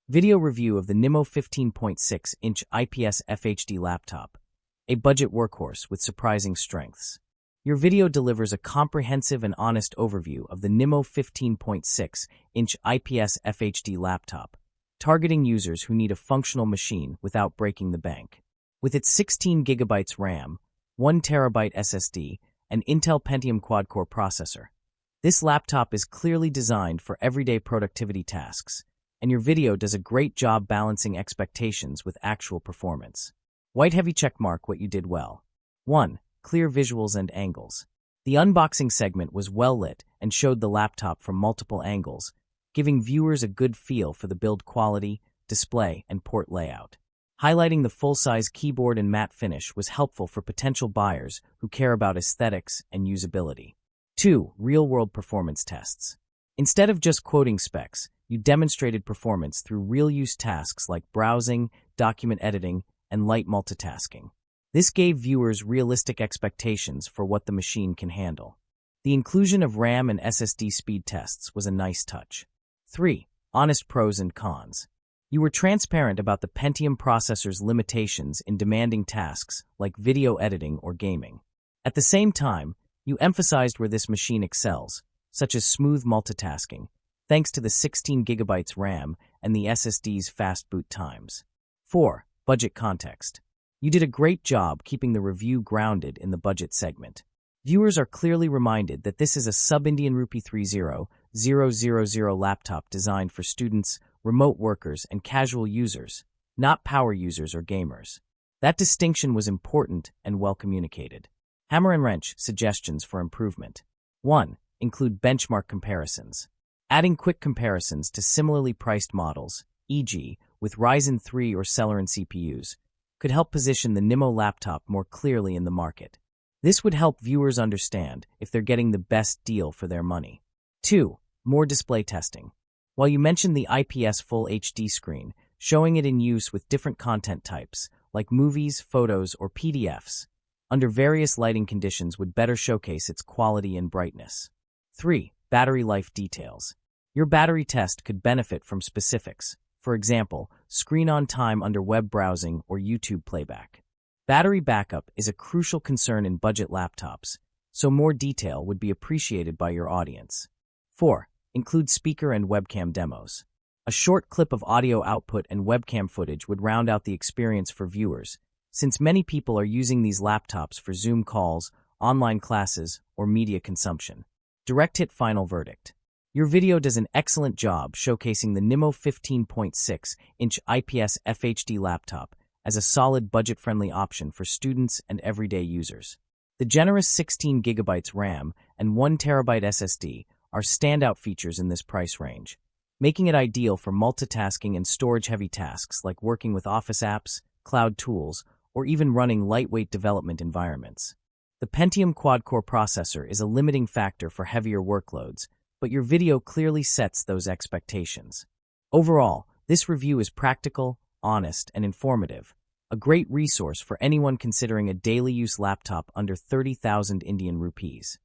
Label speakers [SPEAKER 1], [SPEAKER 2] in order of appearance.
[SPEAKER 1] Video review of the Nimo 15.6-inch IPS FHD laptop, a budget workhorse with surprising strengths. Your video delivers a comprehensive and honest overview of the Nimo 15.6-inch IPS FHD laptop, targeting users who need a functional machine without breaking the bank. With its 16GB RAM, 1TB SSD, and Intel Pentium quad-core processor, this laptop is clearly designed for everyday productivity tasks, and your video does a great job balancing expectations with actual performance. White heavy checkmark what you did well. 1. Clear visuals and angles. The unboxing segment was well lit and showed the laptop from multiple angles, giving viewers a good feel for the build quality, display, and port layout. Highlighting the full-size keyboard and matte finish was helpful for potential buyers who care about aesthetics and usability. 2. Real-world performance tests. Instead of just quoting specs, you demonstrated performance through real-use tasks like browsing, document editing, and light multitasking. This gave viewers realistic expectations for what the machine can handle. The inclusion of RAM and SSD speed tests was a nice touch. 3. Honest pros and cons. You were transparent about the Pentium processor's limitations in demanding tasks like video editing or gaming. At the same time, you emphasized where this machine excels, such as smooth multitasking, thanks to the 16GB RAM and the SSD's fast boot times. 4. Budget context. You did a great job keeping the review grounded in the budget segment. Viewers are clearly reminded that this is a sub-Indian rupee 30,000 laptop designed for students, remote workers, and casual users, not power users or gamers. That distinction was important and well communicated. Hammer and wrench suggestions for improvement. 1. Include benchmark comparisons. Adding quick comparisons to similarly priced models, e.g., with Ryzen 3 or Celeron CPUs, could help position the Nimo laptop more clearly in the market. This would help viewers understand if they're getting the best deal for their money. 2. More display testing. While you mentioned the IPS Full HD screen, showing it in use with different content types, like movies, photos, or PDFs, under various lighting conditions would better showcase its quality and brightness. 3. Battery life details. Your battery test could benefit from specifics, for example, screen on time under web browsing or YouTube playback. Battery backup is a crucial concern in budget laptops, so more detail would be appreciated by your audience. 4. Include speaker and webcam demos. A short clip of audio output and webcam footage would round out the experience for viewers, since many people are using these laptops for Zoom calls, online classes, or media consumption. Direct hit final verdict. Your video does an excellent job showcasing the Nimo 15.6-inch IPS FHD laptop as a solid budget-friendly option for students and everyday users. The generous 16GB RAM and 1TB SSD are standout features in this price range, making it ideal for multitasking and storage-heavy tasks like working with office apps, cloud tools, or even running lightweight development environments. The Pentium quad-core processor is a limiting factor for heavier workloads, but your video clearly sets those expectations. Overall, this review is practical, honest, and informative, a great resource for anyone considering a daily use laptop under 30,000 Indian rupees.